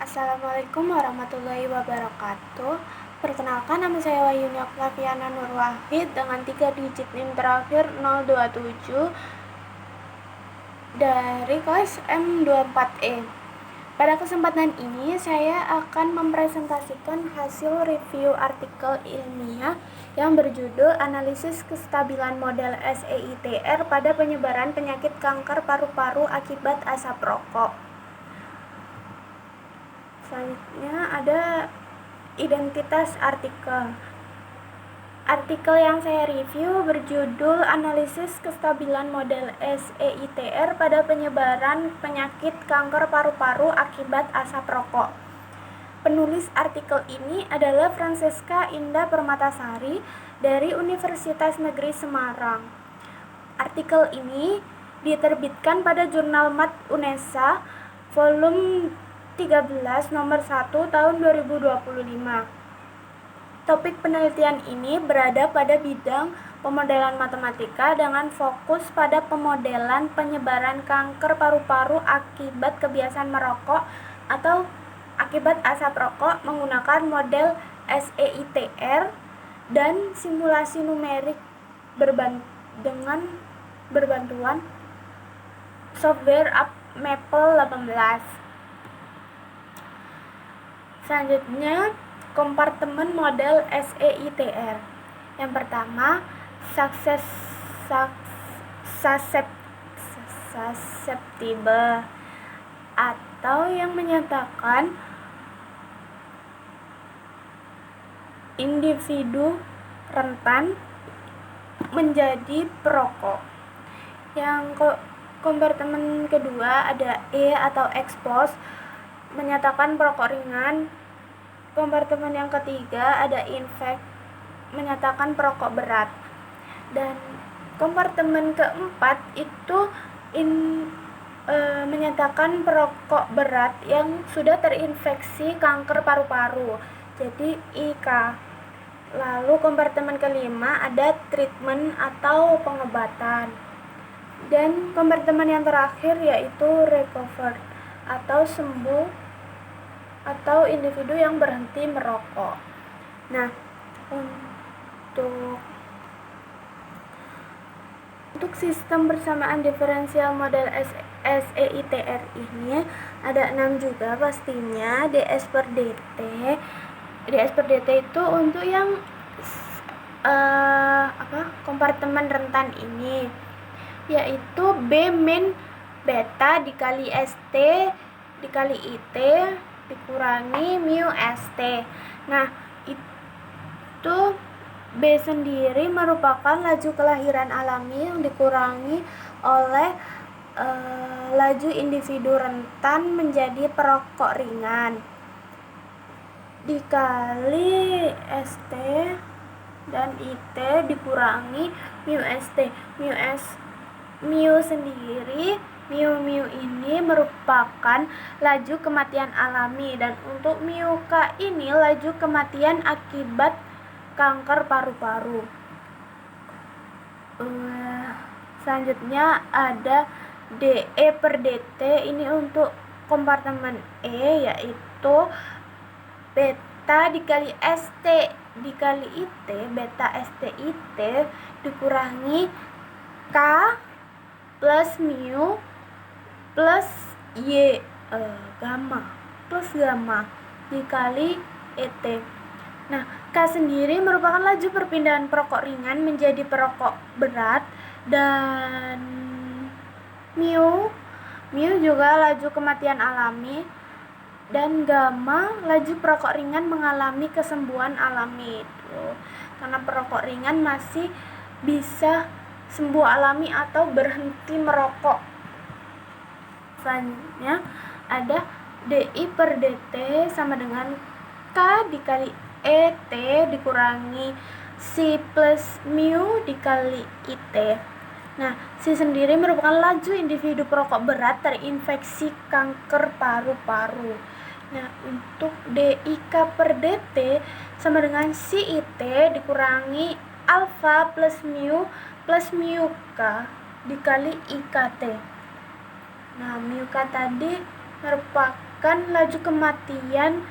Assalamualaikum warahmatullahi wabarakatuh. Perkenalkan, nama saya Wahyuni Oktaviana Nur Wahid dengan 3 digit NIM terakhir 027 dari kelas M24E. Pada kesempatan ini saya akan mempresentasikan hasil review artikel ilmiah yang berjudul Analisis Kestabilan Model SEITR pada Penyebaran Penyakit Kanker Paru-Paru Akibat Asap Rokok. Selanjutnya ada identitas artikel. Artikel yang saya review berjudul Analisis Kestabilan Model SEITR pada Penyebaran Penyakit Kanker Paru-Paru Akibat Asap Rokok. Penulis artikel ini adalah Francesca Indah Permatasari dari Universitas Negeri Semarang. Artikel ini diterbitkan pada Jurnal Mat Unesa volume 13 nomor 1 tahun 2025. Topik penelitian ini berada pada bidang pemodelan matematika dengan fokus pada pemodelan penyebaran kanker paru-paru akibat kebiasaan merokok atau akibat asap rokok menggunakan model SEITR dan simulasi numerik dengan berbantuan software Maple 18. Selanjutnya, kompartemen model SEITR. Yang pertama, susceptible atau yang menyatakan individu rentan menjadi perokok. Yang kompartemen kedua ada E atau expose menyatakan perokok ringan. Kompartemen yang ketiga ada infect menyatakan perokok berat. Dan kompartemen keempat itu menyatakan perokok berat yang sudah terinfeksi kanker paru-paru, jadi IK. Lalu kompartemen kelima ada treatment atau pengobatan. Dan kompartemen yang terakhir yaitu recovered atau sembuh atau individu yang berhenti merokok. Nah, untuk sistem bersamaan diferensial model SEITR ini ada 6 juga pastinya. DS per DT. DS per DT itu untuk yang kompartemen rentan ini, yaitu B min beta dikali ST dikali IT dikurangi mu ST. Nah, itu B sendiri merupakan laju kelahiran alami yang dikurangi oleh laju individu rentan menjadi perokok ringan dikali ST dan IT dikurangi mu ST. Mu sendiri, mu ini merupakan laju kematian alami, dan untuk mu K ini laju kematian akibat kanker paru-paru. Selanjutnya ada DE per DT, ini untuk kompartemen E, yaitu beta dikali ST dikali IT, beta ST IT dikurangi K plus mu plus gamma dikali ET. Nah, K sendiri merupakan laju perpindahan perokok ringan menjadi perokok berat, dan mu juga laju kematian alami, dan gamma laju perokok ringan mengalami kesembuhan alami. Karena perokok ringan masih bisa sembuh alami atau berhenti merokok. Selanjutnya ada DI per DT sama dengan K dikali ET dikurangi C plus mu dikali IT. Nah, C sendiri merupakan laju individu perokok berat terinfeksi kanker paru-paru. Nah, untuk DIK per DT sama dengan CIT dikurangi alfa plus mu K dikali IKT. Nah, mu K tadi merupakan menurunkan laju kematian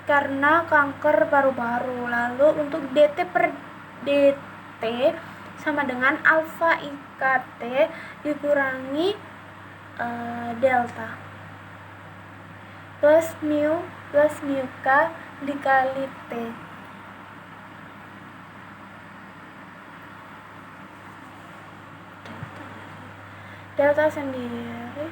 karena kanker paru-paru. Lalu untuk dt per dt sama dengan alfa IKT dikurangi delta plus mu k dikali t. Delta sendiri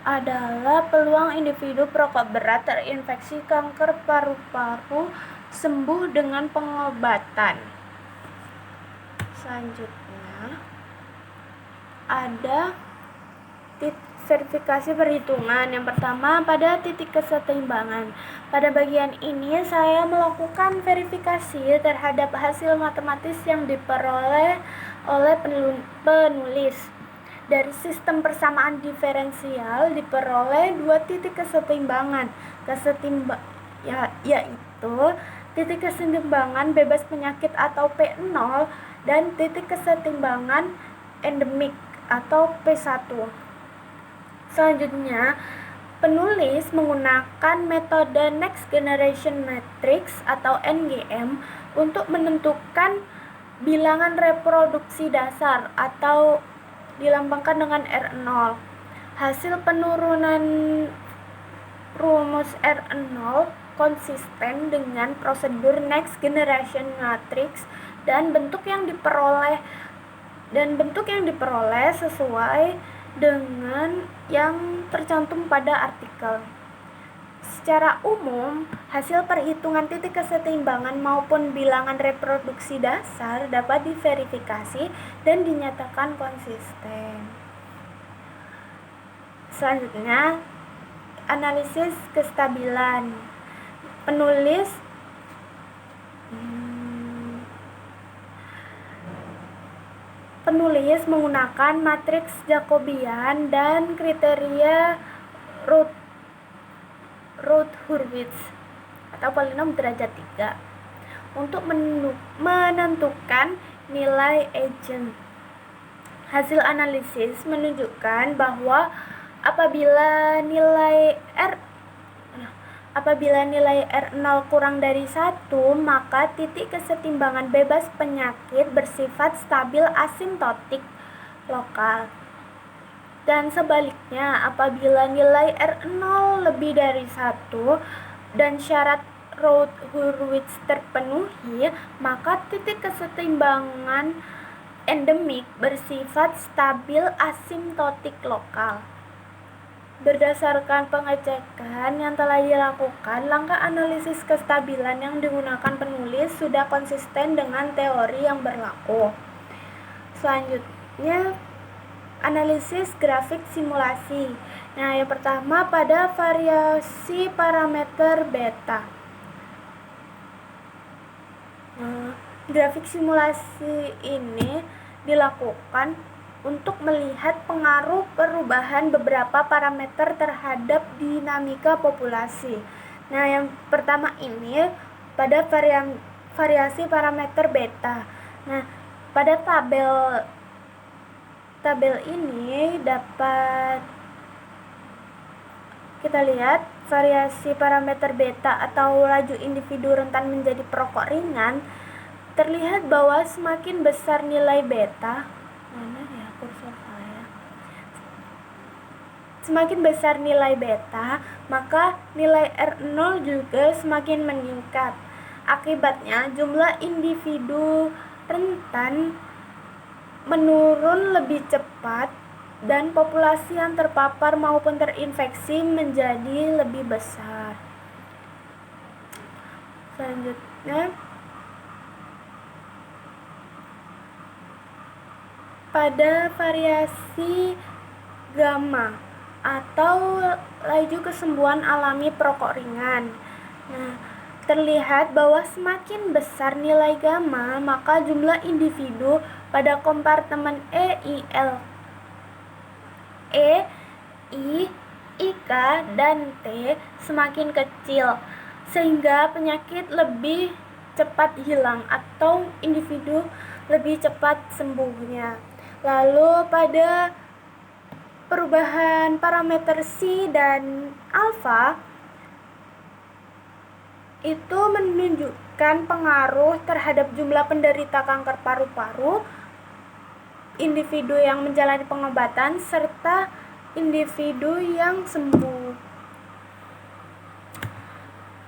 adalah peluang individu perokok berat terinfeksi kanker paru-paru sembuh dengan pengobatan. Selanjutnya ada verifikasi perhitungan. Yang pertama pada titik kesetimbangan. Pada bagian ini saya melakukan verifikasi terhadap hasil matematis yang diperoleh oleh penulis. Dari sistem persamaan diferensial diperoleh dua titik kesetimbangan. Yaitu titik kesetimbangan bebas penyakit atau P0 dan titik kesetimbangan endemik atau P1. Selanjutnya, penulis menggunakan metode Next Generation Matrix atau NGM untuk menentukan bilangan reproduksi dasar atau dilambangkan dengan R0. Hasil penurunan rumus R0 konsisten dengan prosedur Next Generation Matrix dan bentuk yang diperoleh sesuai dengan yang tercantum pada artikel. Secara umum, hasil perhitungan titik kesetimbangan maupun bilangan reproduksi dasar dapat diverifikasi dan dinyatakan konsisten. Selanjutnya, analisis kestabilan. Penulis menggunakan matriks Jacobian dan kriteria Routh-Hurwitz atau polinom derajat 3 untuk menentukan nilai eigen. Hasil analisis menunjukkan bahwa apabila nilai R0 kurang dari 1, maka titik kesetimbangan bebas penyakit bersifat stabil asimptotik lokal. Dan sebaliknya, apabila nilai R0 lebih dari 1 dan syarat Routh-Hurwitz terpenuhi, maka titik kesetimbangan endemik bersifat stabil asimptotik lokal. Berdasarkan pengecekan yang telah dilakukan, langkah analisis kestabilan yang digunakan penulis sudah konsisten dengan teori yang berlaku. Selanjutnya, analisis grafik simulasi. Nah, yang pertama pada variasi parameter beta. Grafik simulasi ini dilakukan untuk melihat pengaruh perubahan beberapa parameter terhadap dinamika populasi. Nah, yang pertama ini pada variasi parameter beta. Nah, pada tabel ini dapat kita lihat variasi parameter beta atau laju individu rentan menjadi perokok ringan. Terlihat bahwa semakin besar nilai beta, semakin besar nilai beta, maka nilai R0 juga semakin meningkat. Akibatnya, jumlah individu rentan menurun lebih cepat dan populasi yang terpapar maupun terinfeksi menjadi lebih besar. Selanjutnya, pada variasi gamma atau laju kesembuhan alami perokok ringan. Nah, terlihat bahwa semakin besar nilai gamma, maka jumlah individu pada kompartemen E, I, K, dan T semakin kecil, sehingga penyakit lebih cepat hilang atau individu lebih cepat sembuhnya. Lalu pada perubahan parameter C dan alfa itu menunjukkan pengaruh terhadap jumlah penderita kanker paru-paru, individu yang menjalani pengobatan, serta individu yang sembuh.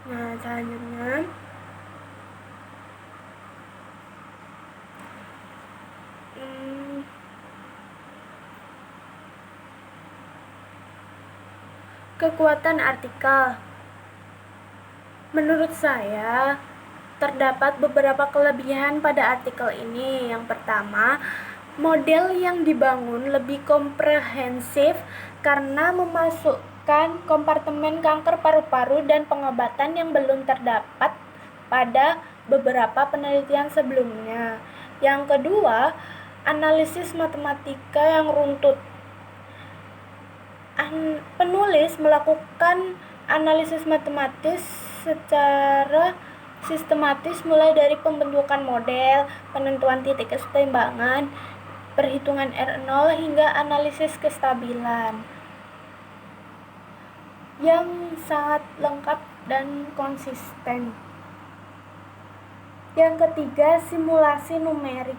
Nah, selanjutnya kekuatan artikel. Menurut saya, terdapat beberapa kelebihan pada artikel ini. Yang pertama, model yang dibangun lebih komprehensif karena memasukkan kompartemen kanker paru-paru dan pengobatan yang belum terdapat pada beberapa penelitian sebelumnya. Yang kedua, analisis matematika yang runtut. Penulis melakukan analisis matematis secara sistematis mulai dari pembentukan model, penentuan titik keseimbangan, perhitungan R0 hingga analisis kestabilan yang sangat lengkap dan konsisten. Yang ketiga, simulasi numerik.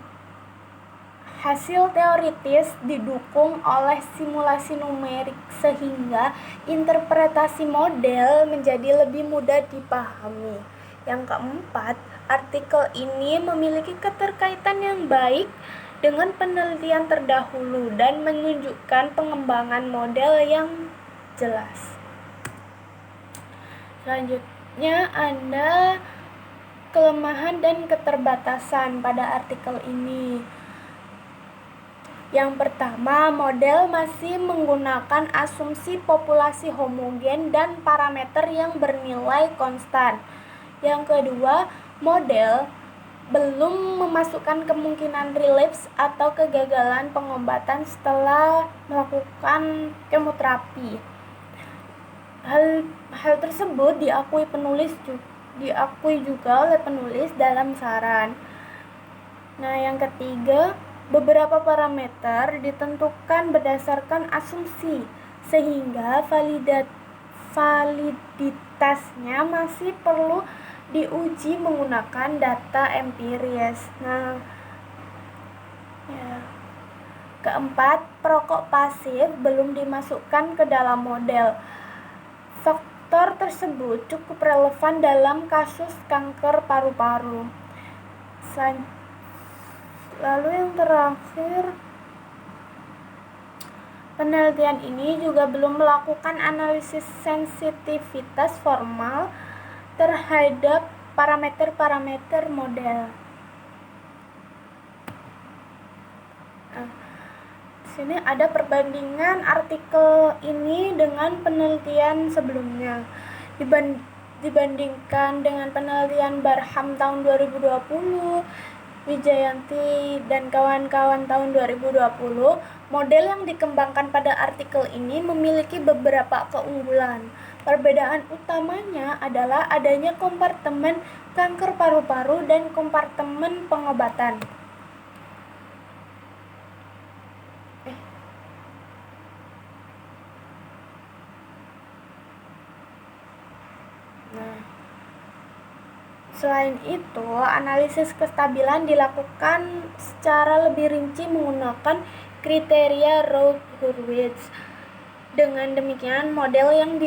Hasil teoritis didukung oleh simulasi numerik sehingga interpretasi model menjadi lebih mudah dipahami. Yang keempat, artikel ini memiliki keterkaitan yang baik dengan penelitian terdahulu dan menunjukkan pengembangan model yang jelas. Selanjutnya ada kelemahan dan keterbatasan pada artikel ini. Yang pertama, model masih menggunakan asumsi populasi homogen dan parameter yang bernilai konstan. Yang kedua, model belum memasukkan kemungkinan relapse atau kegagalan pengobatan setelah melakukan kemoterapi. Hal tersebut diakui juga oleh penulis dalam saran. Nah, yang ketiga, beberapa parameter ditentukan berdasarkan asumsi, sehingga validitasnya masih perlu diuji menggunakan data empiris. Nah, keempat, perokok pasif belum dimasukkan ke dalam model. Faktor tersebut cukup relevan dalam kasus kanker paru-paru. Lalu yang terakhir, penelitian ini juga belum melakukan analisis sensitivitas formal terhadap parameter-parameter model. Di sini ada perbandingan artikel ini dengan penelitian sebelumnya. Dibandingkan dengan penelitian Barham tahun 2020, Wijayanti dan kawan-kawan tahun 2020, model yang dikembangkan pada artikel ini memiliki beberapa keunggulan. Perbedaan utamanya adalah adanya kompartemen kanker paru-paru dan kompartemen pengobatan. Selain itu, analisis kestabilan dilakukan secara lebih rinci menggunakan kriteria Routh-Hurwitz. Dengan demikian, model yang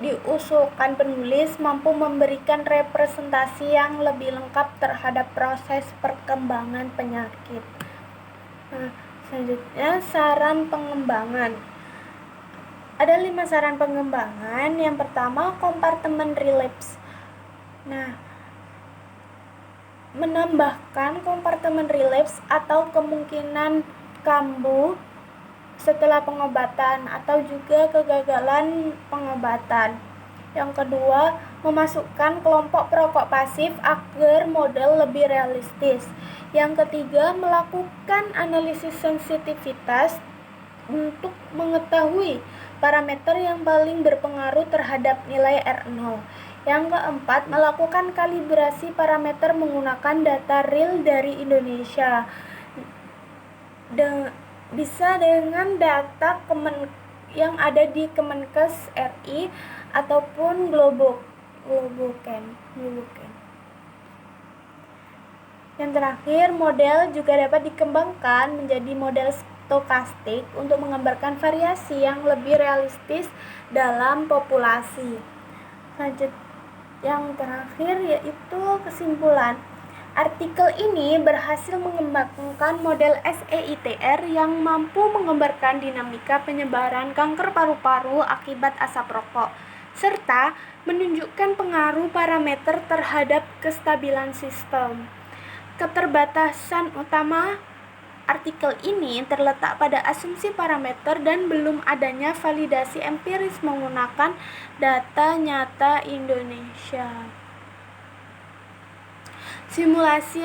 diusulkan penulis mampu memberikan representasi yang lebih lengkap terhadap proses perkembangan penyakit. Nah, selanjutnya saran pengembangan. Ada 5 saran pengembangan. Yang pertama, kompartemen relapse. Nah, menambahkan kompartemen relapse atau kemungkinan kambuh setelah pengobatan atau juga kegagalan pengobatan. Yang kedua, memasukkan kelompok perokok pasif agar model lebih realistis. Yang ketiga, melakukan analisis sensitivitas untuk mengetahui parameter yang paling berpengaruh terhadap nilai R0. Yang keempat, melakukan kalibrasi parameter menggunakan data real dari Indonesia. bisa dengan data yang ada di Kemenkes RI ataupun Globocan. Yang terakhir, model juga dapat dikembangkan menjadi model stokastik untuk menggambarkan variasi yang lebih realistis dalam populasi. Lanjut, yang terakhir yaitu kesimpulan. Artikel ini berhasil mengembangkan model SEITR yang mampu menggambarkan dinamika penyebaran kanker paru-paru akibat asap rokok, serta menunjukkan pengaruh parameter terhadap kestabilan sistem. Keterbatasan utama artikel ini terletak pada asumsi parameter dan belum adanya validasi empiris menggunakan data nyata Indonesia. Simulasi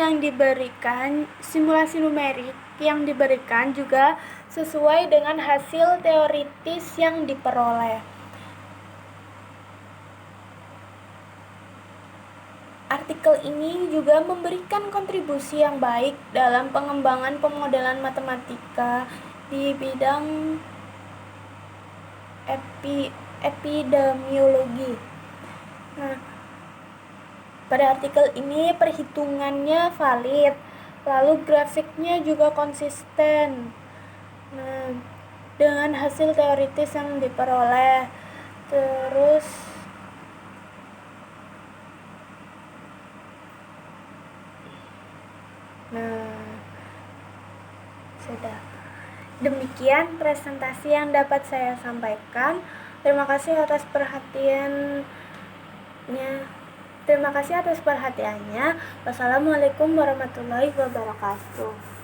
numerik yang diberikan juga sesuai dengan hasil teoritis yang diperoleh. Artikel ini juga memberikan kontribusi yang baik dalam pengembangan pemodelan matematika di bidang epidemiologi. Nah, pada artikel ini perhitungannya valid, lalu grafiknya juga konsisten. Nah, dengan hasil teoritis yang diperoleh, terus sudah. Demikian presentasi yang dapat saya sampaikan. Terima kasih atas perhatiannya. Wassalamualaikum warahmatullahi wabarakatuh.